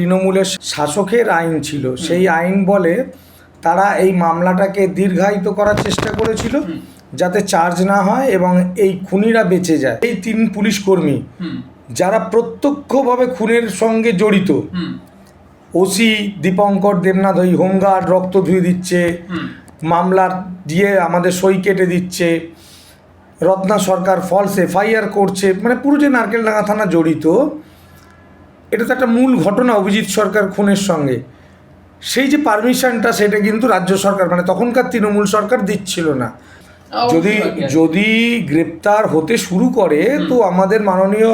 তৃণমূলের শাসকের আইন ছিল, সেই আইন বলে তারা এই মামলাটাকে দীর্ঘায়িত করার চেষ্টা করেছিল যাতে চার্জ না হয় এবং এই খুনিরা বেঁচে যায়। এই 3 পুলিশ কর্মী যারা প্রত্যক্ষভাবে খুনের সঙ্গে জড়িত, ওসি দীপঙ্কর দেবনাথ ওই হোমগার্ড রক্ত ধুয়ে দিচ্ছে, মামলার দিয়ে আমাদের সই কেটে দিচ্ছে, রত্না সরকার ফলস এফআইআর করছে, মানে পুরো যে নারকেলডাঙ্গা থানা জড়িত, এটা তো একটা মূল ঘটনা অভিজিৎ সরকার খুনের সঙ্গে। সেই যে পারমিশনটা সেটা কিন্তু রাজ্য সরকার মানে তখনকার তৃণমূল সরকার দিচ্ছিল না। যদি গ্রেপ্তার হতে শুরু করে তো আমাদের মাননীয়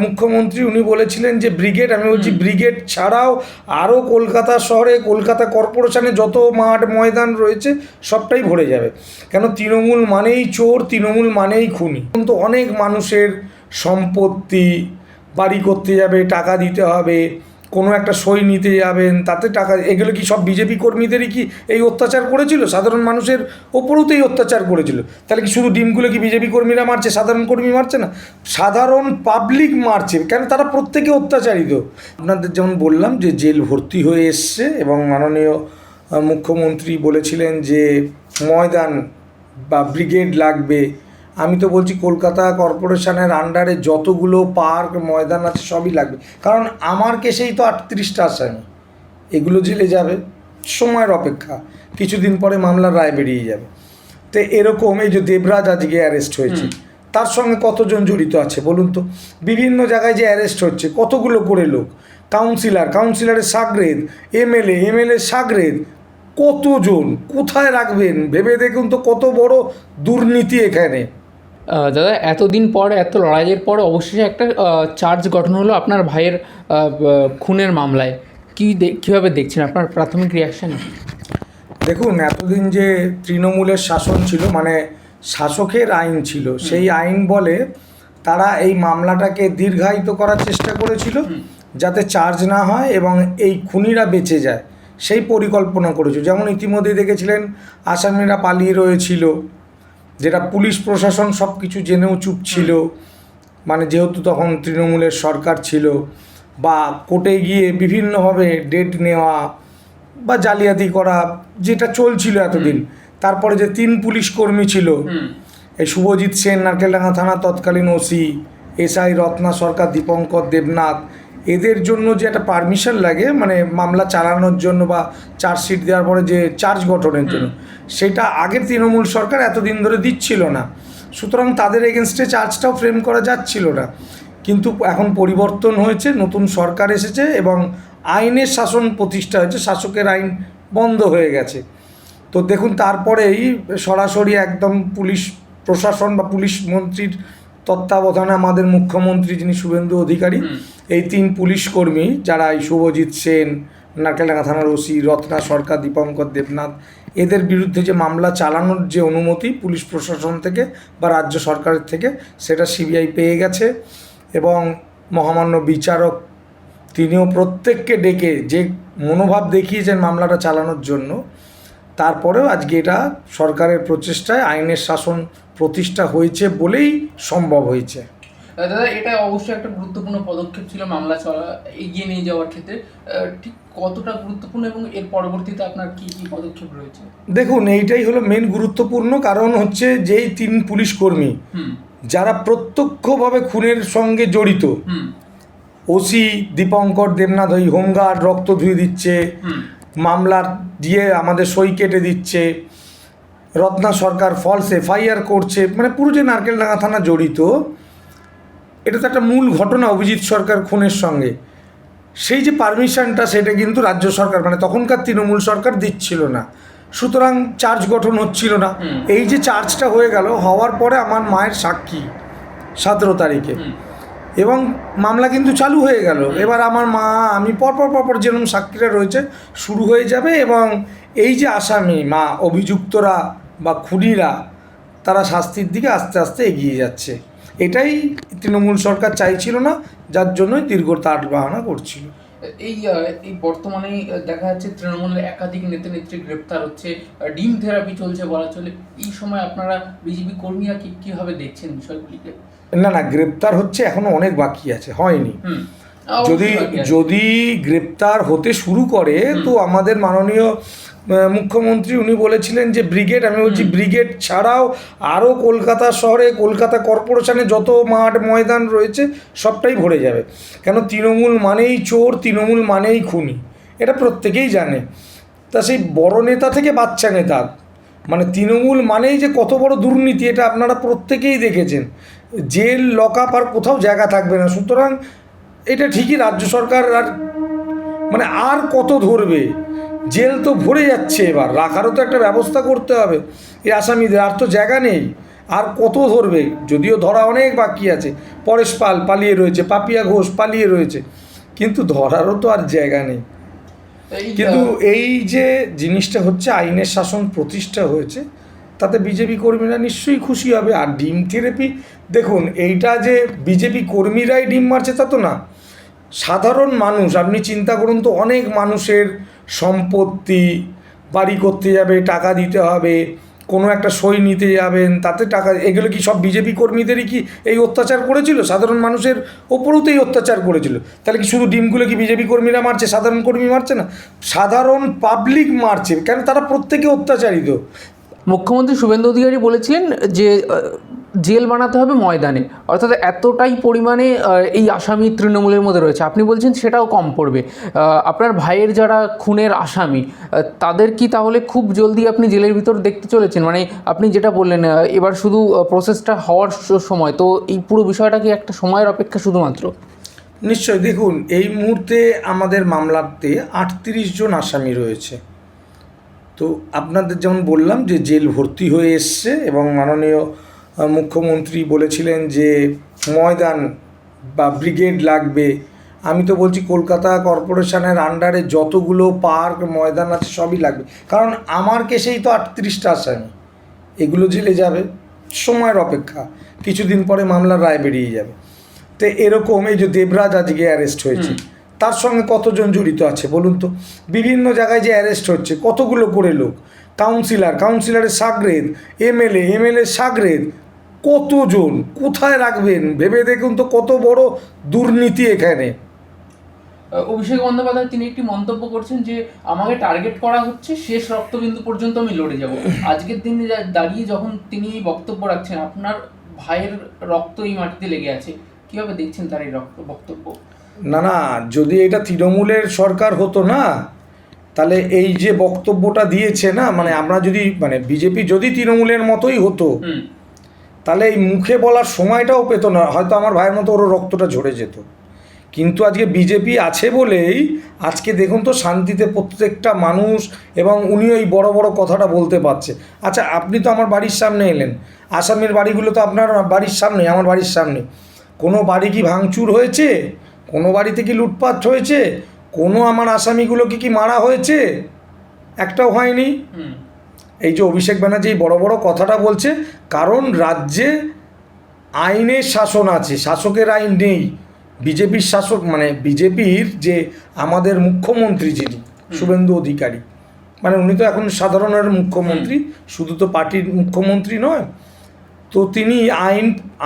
মুখ্যমন্ত্রী উনি বলেছিলেন যে ব্রিগেড, আমি বলছি ব্রিগেড ছাড়াও আরও কলকাতা শহরে কলকাতা কর্পোরেশনে যত মাঠ ময়দান রয়েছে সবটাই ভরে যাবে। কেন তৃণমূল মানেই চোর, তৃণমূল মানেই খুনি। কিন্তু অনেক মানুষের সম্পত্তি বাড়ি করতে যাবে, টাকা দিতে হবে, কোনো একটা সই নিতে যাবেন তাতে টাকা, এগুলো কি সব বিজেপি কর্মীদেরই কি এই অত্যাচার করেছিল? সাধারণ মানুষের ওপরেও তো এই অত্যাচার করেছিল। তাহলে কি শুধু ডিমগুলো কি বিজেপি কর্মীরা মারছে, সাধারণ কর্মী মারছে না? সাধারণ পাবলিক মারছে, কেন তারা প্রত্যেকে অত্যাচারিত। আপনাদের যেমন বললাম যে জেল ভর্তি হয়ে এসছে এবং মাননীয় মুখ্যমন্ত্রী বলেছিলেন যে ময়দান বা ব্রিগেড লাগবে। আমি তো বলছি কলকাতা কর্পোরেশনের আন্ডারে যতগুলো পার্ক ময়দান আছে সবই লাগবে, কারণ আমার কেসেই তো 38টা আসামি, এগুলো জেলে যাবে, সময়ের অপেক্ষা, কিছুদিন পরে মামলার রায় বেরিয়ে যাবে। তো এরকম এই যে দেবরাজ আজকে অ্যারেস্ট হয়েছে, তার সঙ্গে কতজন জড়িত আছে বলুন তো? বিভিন্ন জায়গায় যে অ্যারেস্ট হচ্ছে কতগুলো করে লোক, কাউন্সিলরের সাগরেদ, এমএলএ সাগরেদ, কতজন কোথায় রাখবেন ভেবে দেখুন তো, কত বড় দুর্নীতি এখানে। দাদা, এতদিন পর, এত লড়াইয়ের পর অবশেষে একটা চার্জ গঠন হলো আপনার ভাইয়ের খুনের মামলায়। কীভাবে দেখছেন, আপনার প্রাথমিক রিয়াকশান? দেখুন, এতদিন যে তৃণমূলের শাসন ছিল মানে শাসকের আইন ছিল, সেই আইন বলে তারা এই মামলাটাকে দীর্ঘায়িত করার চেষ্টা করেছিল যাতে চার্জ না হয় এবং এই খুনিরা বেঁচে যায়, সেই পরিকল্পনা করেছিল। যেমন ইতিমধ্যে দেখেছিলেন আসামিরা পালিয়ে রয়েছিল, যেটা পুলিশ প্রশাসন সব কিছু জেনেও চুপ ছিল, মানে যেহেতু তখন তৃণমূলের সরকার ছিল, বা কোর্টে গিয়ে বিভিন্নভাবে ডেট নেওয়া বা জালিয়াতি করা যেটা চলছিল এতদিন। তারপরে যে 3 পুলিশ কর্মী ছিল, এই শুভজিৎ সেন নারকেলডাঙ্গা থানা তৎকালীন ওসি, এসআই রত্না সরকার, দীপঙ্কর দেবনাথ, এদের জন্য যে একটা পারমিশন লাগে মানে মামলা চালানোর জন্য বা চার্জশিট দেওয়ার পরে যে চার্জ গঠনের জন্য, সেটা আগের তৃণমূল সরকার এতদিন ধরে দিচ্ছিল না। সুতরাং তাদের এগেনস্টে চার্জটাও ফ্রেম করা যাচ্ছিল না। কিন্তু এখন পরিবর্তন হয়েছে, নতুন সরকার এসেছে এবং আইনের শাসন প্রতিষ্ঠা হয়েছে, শাসকের আইন বন্ধ হয়ে গেছে। তো দেখুন, তারপরেই সরাসরি একদম পুলিশ প্রশাসন বা পুলিশ মন্ত্রীর তত্ত্বাবধানে আমাদের মুখ্যমন্ত্রী যিনি শুভেন্দু অধিকারী, এই 3 পুলিশ কর্মী যারা এই শুভজিৎ সেন, নারকেলডাঙ্গা থানার ওসি রত্না সরকার, দীপঙ্কর দেবনাথ, এদের বিরুদ্ধে যে মামলা চালানোর যে অনুমতি পুলিশ প্রশাসন থেকে বা রাজ্য সরকারের থেকে, সেটা সিবিআই পেয়ে গেছে। এবং মহামান্য বিচারক তিনিও প্রত্যেককে ডেকে যে মনোভাব দেখিয়েছেন মামলাটা চালানোর জন্য, তারপরেও আজকে এটা সরকারের প্রচেষ্টায় আইনের শাসন প্রতিষ্ঠা হয়েছে বলেই সম্ভব হয়েছে। দাদা, এটা অবশ্যই একটা গুরুত্বপূর্ণ পদক্ষেপ ছিল মামলা এগিয়ে নিয়ে যাওয়ার ক্ষেত্রে। ঠিক কতটা গুরুত্বপূর্ণ এবং এর পরবর্তীতে আপনার কী কী পদক্ষেপ রয়েছে? দেখুন, এইটাই হলো মেন গুরুত্বপূর্ণ কারণ হচ্ছে যেই 3 পুলিশ কর্মী যারা প্রত্যক্ষভাবে খুনের সঙ্গে জড়িত, ওসি দীপঙ্কর দেবনাথ ওই হোমগার্ড রক্ত ধুয়ে দিচ্ছে, মামলার দিয়ে আমাদের সই কেটে দিচ্ছে, রত্না সরকার ফলস এফআইআর করছে, মানে পুরো যে নারকেলডাঙ্গা থানা জড়িত, এটা তো একটা মূল ঘটনা অভিজিৎ সরকার খুনের সঙ্গে। সেই যে পারমিশনটা সেটা কিন্তু রাজ্য সরকার মানে তখনকার তৃণমূল সরকার দিচ্ছিল না। সুতরাং চার্জ গঠন হচ্ছিল না। এই যে চার্জটা হয়ে গেল, হওয়ার পরে আমার মায়ের সাক্ষী 17 তারিখে, এবং মামলা কিন্তু চালু হয়ে গেল। এবার আমার মা আমি পরপর যেরকম সাক্ষীরা রয়েছে শুরু হয়ে যাবে, এবং এই যে আসামি মা অভিযুক্তরা বা খুনিরা, তারা শাস্তির দিকে আস্তে আস্তে এগিয়ে যাচ্ছে। এটাই তৃণমূল সরকার চাইছিল না, যার জন্যই দীর্ঘ তাড় বাহানা করছিল। এই বর্তমানে দেখা যাচ্ছে তৃণমূলের একাধিক নেতা নেত্রী গ্রেপ্তার হচ্ছে, ডিম থেরাপি চলছে বলা চলে। এই সময় আপনারা বিজেপি কর্মীরা কীভাবে দেখছেন বিষয়গুলিকে? না, গ্রেপ্তার হচ্ছে, এখনো অনেক বাকি আছে, হয়নি। যদি যদি গ্রেপ্তার হতে শুরু করে তো আমাদের মাননীয় মুখ্যমন্ত্রী উনি বলেছিলেন যে ব্রিগেড, আমি বলছি ব্রিগেড ছাড়াও আরও কলকাতা শহরে, কলকাতা কর্পোরেশনে যত মাঠ ময়দান রয়েছে সবটাই ভরে যাবে। কেন, তৃণমূল মানেই চোর, তৃণমূল মানেই খুনি, এটা প্রত্যেকেই জানে। তা সেই বড় নেতা থেকে বাচ্চা নেতা, মানে তৃণমূল মানেই যে কত বড় দুর্নীতি এটা আপনারা প্রত্যেকেই দেখেছেন। জেল, লকআপ আর কোথাও জায়গা থাকবে না। সুতরাং এটা ঠিকই রাজ্য সরকার আর কত ধরবে, জেল তো ভরে যাচ্ছে, এবার রাখারও তো একটা ব্যবস্থা করতে হবে এই আসামিদের, আর তো জায়গা নেই, আর কত ধরবে। যদিও ধরা অনেক বাকি আছে, পরেশ পাল পালিয়ে রয়েছে, পাপিয়া ঘোষ পালিয়ে রয়েছে, কিন্তু ধরারও তো আর জায়গা নেই। কিন্তু এই যে জিনিসটা হচ্ছে, আইনের শাসন প্রতিষ্ঠা হয়েছে, তাতে বিজেপি কর্মীরা নিশ্চয়ই খুশি হবে। আর ডিম থেরাপি, দেখুন এইটা যে বিজেপি কর্মীরাই ডিম মারছে তা তো না, সাধারণ মানুষ, আপনি চিন্তা করুন তো, অনেক মানুষের সম্পত্তি, বাড়ি করতে যাবে টাকা দিতে হবে, কোনো একটা সই নিতে যাবেন তাতে টাকা, এগুলো কি সব বিজেপি কর্মীদেরই কি এই অত্যাচার করেছিল? সাধারণ মানুষের ওপরেও তো এই অত্যাচার করেছিল। তাহলে কি শুধু ডিমগুলো কি বিজেপি কর্মীরা মারছে, সাধারণ কর্মী মারছে না? সাধারণ পাবলিক মারছে, কেন তারা প্রত্যেকে অত্যাচারিত। মুখ্যমন্ত্রী শুভেন্দু অধিকারী বলেছিলেন যে জেল বানাতে হবে ময়দানে, অর্থাৎ এতটাই পরিমাণে এই আসামি তৃণমূলের মধ্যে রয়েছে। আপনি বলছেন সেটাও কম পড়বে। আপনার ভাইয়ের যারা খুনের আসামি তাদের কি তাহলে খুব জলদি আপনি জেলের ভিতর দেখতে চলেছেন? মানে আপনি যেটা বললেন এবার শুধু প্রসেসটা হওয়ার সময়, তো এই পুরো বিষয়টা কি একটা সময়ের অপেক্ষা শুধুমাত্র? নিশ্চয়ই। দেখুন, এই মুহূর্তে আমাদের মামলাতে 38 জন আসামি রয়েছে। তো আপনাদের যেমন বললাম যে জেল ভর্তি হয়ে এসছে, এবং মাননীয় মুখ্যমন্ত্রী বলেছিলেন যে ময়দান বা ব্রিগেড লাগবে। আমি তো বলছি কলকাতা কর্পোরেশনের আন্ডারে যতগুলো পার্ক, ময়দান আছে সবই লাগবে, কারণ আমার কেসেই তো 38টা আসামি, এগুলো জেলে যাবে, সময়ের অপেক্ষা, কিছুদিন পরে মামলার রায় বেরিয়ে যাবে। তো এরকম এই যে দেবরাজ আজকে অ্যারেস্ট হয়েছে, তার সঙ্গে কতজন জড়িত আছে বলুন তো? বিভিন্ন জায়গায় যে অ্যারেস্ট হচ্ছে, কতগুলো করে লোক, কাউন্সিলরের সাগরেদ, এমএলএ সাগরেদ, কতজন কোথায় রাখবেন ভেবে দেখুন তো, কত বড় দুর্নীতি এখানে। অভিষেক বন্দ্যোপাধ্যায় তিনি একটি মন্তব্য করছেন যে আমাকে টার্গেট করা হচ্ছে, শেষ রক্তবিন্দু পর্যন্ত আমি লড়ে যাব। আজকের দিনে দাঁড়িয়ে যখন তিনি এই বক্তব্য রাখছেন, আপনার ভাইয়ের রক্ত এই মাটিতে লেগে আছে, কীভাবে দেখছেন তার এই বক্তব্য? না, যদি এটা তৃণমূলের সরকার হতো না, তাহলে এই যে বক্তব্যটা দিয়েছে না, আমরা যদি বিজেপি যদি তৃণমূলের মতোই হতো, তাহলে এই মুখে বলার সময়টাও পেত না, হয়তো আমার ভাইয়ের মতো ওর রক্তটা ঝরে যেত। কিন্তু আজকে বিজেপি আছে বলেই আজকে দেখুন তো শান্তিতে প্রত্যেকটা মানুষ, এবং উনিও এই বড় বড় কথাটা বলতে পারছে। আচ্ছা, আপনি তো আমার বাড়ির সামনে এলেন, আসামের বাড়িগুলো তো আপনার বাড়ির সামনে, আমার বাড়ির সামনে। কোনো বাড়ি কি ভাঙচুর হয়েছে? কোনো বাড়িতে কি লুটপাট হয়েছে? কোনো আমার আসামিগুলোকে কি মারা হয়েছে? একটাও হয়নি। এই যে অভিষেক ব্যানার্জি বড় বড় কথাটা বলছে, কারণ রাজ্যে আইনের শাসন আছে, শাসকের আইন নেই। বিজেপির শাসক বিজেপির যে আমাদের মুখ্যমন্ত্রী যিনি শুভেন্দু অধিকারী, উনি তো এখন সাধারণের মুখ্যমন্ত্রী, শুধু তো পার্টির মুখ্যমন্ত্রী নয়। তো তিনি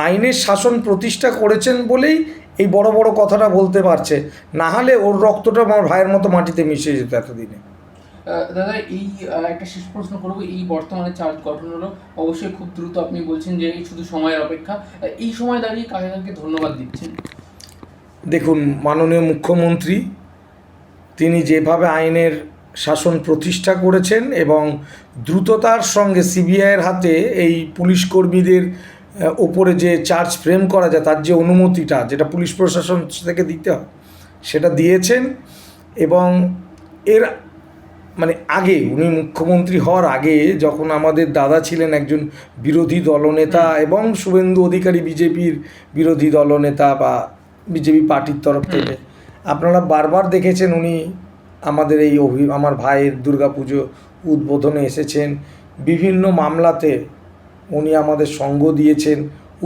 আইনের শাসন প্রতিষ্ঠা করেছেন বলেই এই বড় বড় কথাটা বলতে পারছে, না হলে ওর রক্তটা আমার ভাইয়ের মতো মাটিতে মিশে যেত এতদিনে। দাদা, এই একটা শেষ প্রশ্ন করবো। এই বর্তমানে চার্জ গঠন হলো, অবশ্যই খুব দ্রুত, আপনি বলছেন যে এই শুধু সময়ের অপেক্ষা, এই সময় দাঁড়িয়ে কাকে কাকে ধন্যবাদ দিচ্ছেন? দেখুন, মাননীয় মুখ্যমন্ত্রী তিনি যেভাবে আইনের শাসন প্রতিষ্ঠা করেছেন, এবং দ্রুততার সঙ্গে সিবিআইয়ের হাতে এই পুলিশ কর্মীদের ওপরে যে চার্জ ফ্রেম করা যায় তার যে অনুমতিটা, যেটা পুলিশ প্রশাসন থেকে দিতে হয়, সেটা দিয়েছেন। এবং এর আগে উনি মুখ্যমন্ত্রী হওয়ার আগে, যখন আমাদের দাদা ছিলেন একজন বিরোধী দলনেতা, এবং শুভেন্দু অধিকারী বিজেপির বিরোধী দলনেতা বা বিজেপি পার্টির তরফ থেকে, আপনারা বারবার দেখেছেন উনি আমাদের এই আমার ভাইয়ের দুর্গাপুজো উদ্বোধনে এসেছেন, বিভিন্ন মামলাতে উনি আমাদের সঙ্গ দিয়েছেন,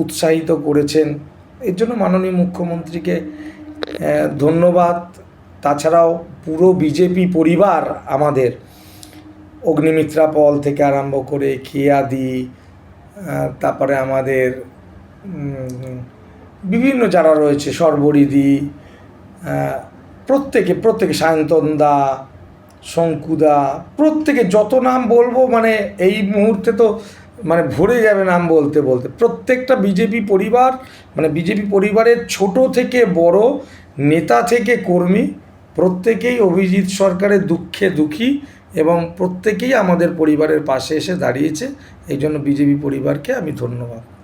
উৎসাহিত করেছেন। এর জন্য মাননীয় মুখ্যমন্ত্রীকে ধন্যবাদ। তাছাড়াও পুরো বিজেপি পরিবার, আমাদের অগ্নিমিত্রা পল থেকে আরম্ভ করে খেয়াদি, তারপরে আমাদের বিভিন্ন যারা রয়েছে, সর্বরিদি, প্রত্যেকে সায়ন্তন দা, শঙ্কুদা, প্রত্যেকে যত নাম বলবো মানে এই মুহূর্তে তো মানে ভরে যাবে নাম বলতে বলতে। প্রত্যেকটা বিজেপি পরিবার, মানে বিজেপি পরিবারের ছোট থেকে বড়, নেতা থেকে কর্মী, প্রত্যেকেই অভিজিৎ সরকারের দুঃখে দুঃখী এবং প্রত্যেকেই আমাদের পরিবারের পাশে এসে দাঁড়িয়েছে। এই জন্য বিজেপি পরিবারকে আমি ধন্যবাদ।